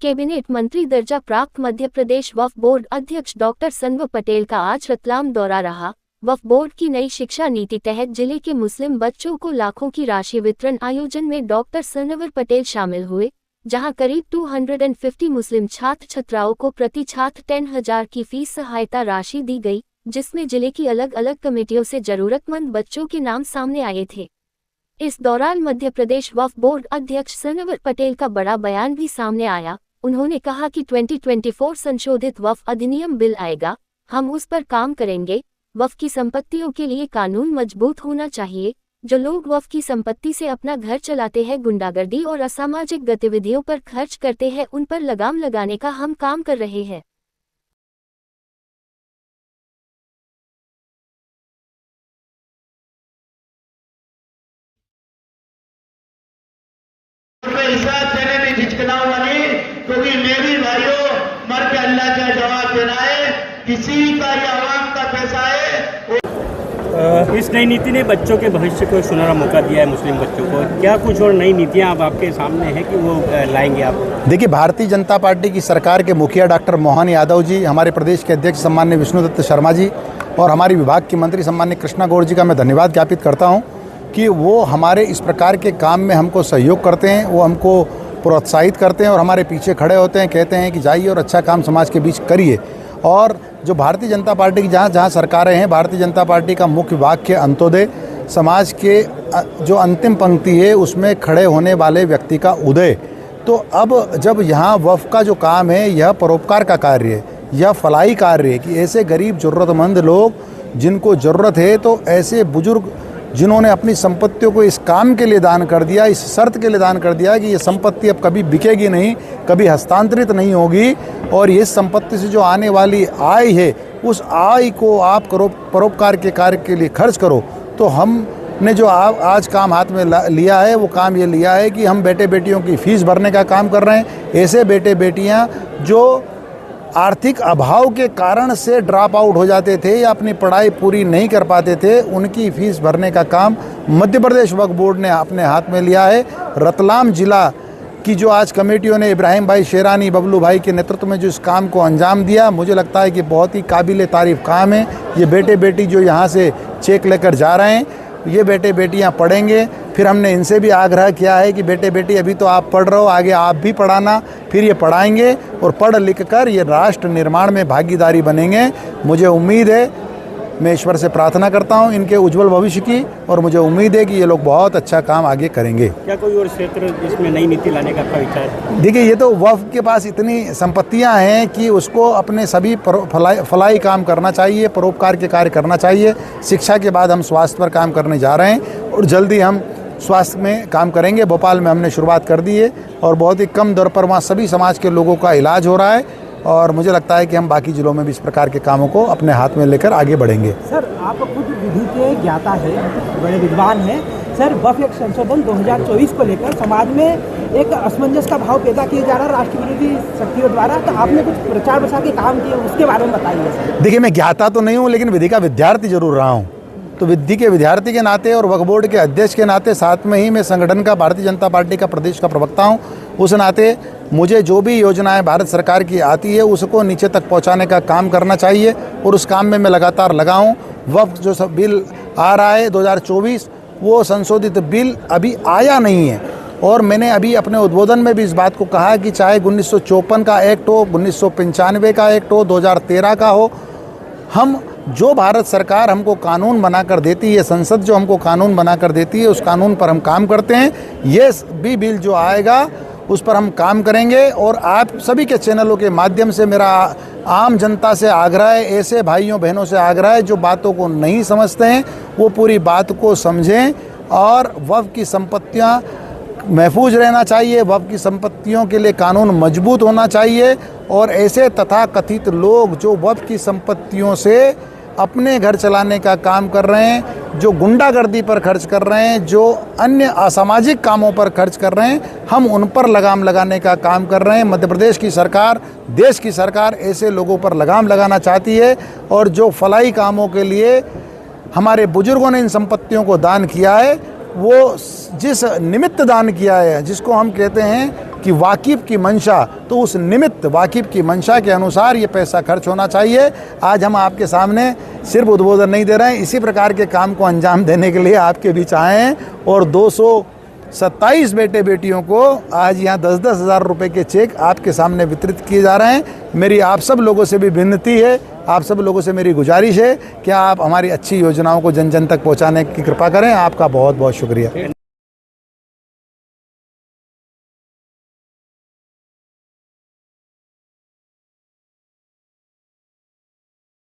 Cabinet मंत्री दर्जा प्राप्त मध्य प्रदेश वक्फ बोर्ड अध्यक्ष डॉक्टर सनवर पटेल का आज रतलाम दौरा रहा। वक्फ बोर्ड की नई शिक्षा नीति तहत जिले के मुस्लिम बच्चों को लाखों की राशि वितरण आयोजन में डॉक्टर सनवर पटेल शामिल हुए, जहां करीब 250 मुस्लिम छात्र छात्राओं को प्रति छात्र 10,000 की फीस सहायता राशि दी गई, जिसमें जिले की अलग अलग कमेटियों से जरूरतमंद बच्चों के नाम सामने आए थे। इस दौरान मध्य प्रदेश वक्फ बोर्ड अध्यक्ष सनवर पटेल का बड़ा बयान भी सामने आया। उन्होंने कहा कि 2024 संशोधित वक्फ अधिनियम बिल आएगा, हम उस पर काम करेंगे। वक्फ की संपत्तियों के लिए कानून मजबूत होना चाहिए। जो लोग वक्फ की संपत्ति से अपना घर चलाते हैं, गुंडागर्दी और असामाजिक गतिविधियों पर खर्च करते हैं, उन पर लगाम लगाने का हम काम कर रहे हैं। हिसाब देने में झिझकनाऊंगा नहीं, क्योंकि मेरी भाइयों मर के अल्लाह का जवाब देना है। किसी का या आवाम का पैसा है। इस नई नीति ने बच्चों के भविष्य को सुनहरा मौका दिया है मुस्लिम बच्चों को। क्या कुछ और नई नीतियां अब आपके सामने हैं कि वो लाएंगे आप? देखिए, भारतीय जनता पार्टी की सरकार के मुखिया डॉक्टर मोहन यादव जी, हमारे प्रदेश के अध्यक्ष सम्मान्य विष्णुदत्त शर्मा जी और हमारी विभाग की मंत्री सम्मान्य कृष्णा गौड़ जी का मैं धन्यवाद ज्ञापित करता हूँ कि वो हमारे इस प्रकार के काम में हमको सहयोग करते हैं, वो हमको प्रोत्साहित करते हैं और हमारे पीछे खड़े होते हैं, कहते हैं कि जाइए और अच्छा काम समाज के बीच करिए। और जो भारतीय जनता पार्टी की जहाँ सरकारें हैं, भारतीय जनता पार्टी का मुख्य वाक्य अंत्योदय, समाज के जो अंतिम पंक्ति है उसमें खड़े होने वाले व्यक्ति का उदय। तो अब जब यहाँ वक्फ का जो काम है, यह परोपकार का कार्य है, यह फलाई कार्य है कि ऐसे गरीब ज़रूरतमंद लोग जिनको ज़रूरत है, तो ऐसे बुजुर्ग जिन्होंने अपनी संपत्तियों को इस काम के लिए दान कर दिया, इस शर्त के लिए दान कर दिया कि ये संपत्ति अब कभी बिकेगी नहीं, कभी हस्तांतरित नहीं होगी, और इस संपत्ति से जो आने वाली आय है उस आय को आप परोपकार के कार्य के लिए खर्च करो। तो हमने जो आज काम हाथ में लिया है, वो काम ये लिया है कि हम बेटे बेटियों की फीस भरने का काम कर रहे हैं। ऐसे बेटे बेटियाँ जो आर्थिक अभाव के कारण से ड्रॉप आउट हो जाते थे या अपनी पढ़ाई पूरी नहीं कर पाते थे, उनकी फीस भरने का काम मध्य प्रदेश वक्फ बोर्ड ने अपने हाथ में लिया है। रतलाम जिला की जो आज कमेटियों ने इब्राहिम भाई शेरानी, बबलू भाई के नेतृत्व में जो इस काम को अंजाम दिया, मुझे लगता है कि बहुत ही काबिल तारीफ काम है। ये बेटे बेटी जो यहाँ से चेक लेकर जा रहे हैं, ये बेटे बेटियां पढ़ेंगे। फिर हमने इनसे भी आग्रह किया है कि बेटे बेटी अभी तो आप पढ़ रहे हो, आगे आप भी पढ़ाना, फिर ये पढ़ाएंगे और पढ़ लिख कर ये राष्ट्र निर्माण में भागीदारी बनेंगे। मुझे उम्मीद है, मैं ईश्वर से प्रार्थना करता हूँ इनके उज्जवल भविष्य की, और मुझे उम्मीद है कि ये लोग बहुत अच्छा काम आगे करेंगे। क्या कोई और क्षेत्र जिसमें नई नीति लाने का आपका विचार है? देखिए, ये तो वक्फ के पास इतनी संपत्तियां हैं कि उसको अपने सभी फलाई काम करना चाहिए, परोपकार के कार्य करना चाहिए। शिक्षा के बाद हम स्वास्थ्य पर काम करने जा रहे हैं और जल्दी हम स्वास्थ्य में काम करेंगे। भोपाल में हमने शुरुआत कर दी है और बहुत ही कम दर पर वहाँ सभी समाज के लोगों का इलाज हो रहा है, और मुझे लगता है कि हम बाकी जिलों में भी इस प्रकार के कामों को अपने हाथ में लेकर आगे बढ़ेंगे। सर, आप खुद विधि के ज्ञाता है, बड़े विद्वान हैं। सर, वक्फ एक्ट संशोधन 2024 को लेकर समाज में एक असमंजस का भाव पैदा किया जा रहा है राष्ट्र विरोधी शक्तियों द्वारा, तो आपने कुछ प्रचार प्रसार के काम किए, उसके बारे में बताइए। देखिए, मैं ज्ञाता तो नहीं हूँ, लेकिन विधि का विद्यार्थी जरूर रहा हूँ। तो विधि के विद्यार्थी के नाते और वक्फ बोर्ड के अध्यक्ष के नाते, साथ में ही मैं संगठन का, भारतीय जनता पार्टी का प्रदेश का प्रवक्ता हूँ, उस नाते मुझे जो भी योजनाएं भारत सरकार की आती है उसको नीचे तक पहुंचाने का काम करना चाहिए, और उस काम में मैं लगातार लगा हूँ। वक्फ जो सब बिल आ रहा है 2024, वो संशोधित बिल अभी आया नहीं है, और मैंने अभी अपने उद्बोधन में भी इस बात को कहा कि चाहे 1954 का एक्ट हो, 1995 का एक्ट हो, 2013 का हो, हम जो भारत सरकार हमको कानून बनाकर देती है, संसद जो हमको कानून बनाकर देती है, उस कानून पर हम काम करते हैं। ये भी बिल जो आएगा उस पर हम काम करेंगे, और आप सभी के चैनलों के माध्यम से मेरा आम जनता से आग्रह है, ऐसे भाइयों बहनों से आग्रह है जो बातों को नहीं समझते हैं, वो पूरी बात को समझें। और वक्फ की संपत्तियां महफूज रहना चाहिए, वक्फ की संपत्तियों के लिए कानून मजबूत होना चाहिए, और ऐसे तथाकथित लोग जो वक्फ की संपत्तियों से अपने घर चलाने का काम कर रहे हैं, जो गुंडागर्दी पर खर्च कर रहे हैं, जो अन्य असामाजिक कामों पर खर्च कर रहे हैं, हम उन पर लगाम लगाने का काम कर रहे हैं। मध्य प्रदेश की सरकार, देश की सरकार ऐसे लोगों पर लगाम लगाना चाहती है, और जो फलाई कामों के लिए हमारे बुजुर्गों ने इन संपत्तियों को दान किया है, वो जिस निमित्त दान किया है, जिसको हम कहते हैं कि वाकिफ़ की मंशा, तो उस निमित्त वाकिफ़ की मंशा के अनुसार ये पैसा खर्च होना चाहिए। आज हम आपके सामने सिर्फ उद्बोधन नहीं दे रहे हैं, इसी प्रकार के काम को अंजाम देने के लिए आपके बीच आए हैं और 227 बेटे बेटियों को आज यहाँ 10-10 हज़ार रुपये के चेक आपके सामने वितरित किए जा रहे हैं। मेरी आप सब लोगों से भी विनती है, आप सब लोगों से मेरी गुजारिश है कि आप हमारी अच्छी योजनाओं को जन जन तक पहुँचाने की कृपा करें। आपका बहुत बहुत शुक्रिया।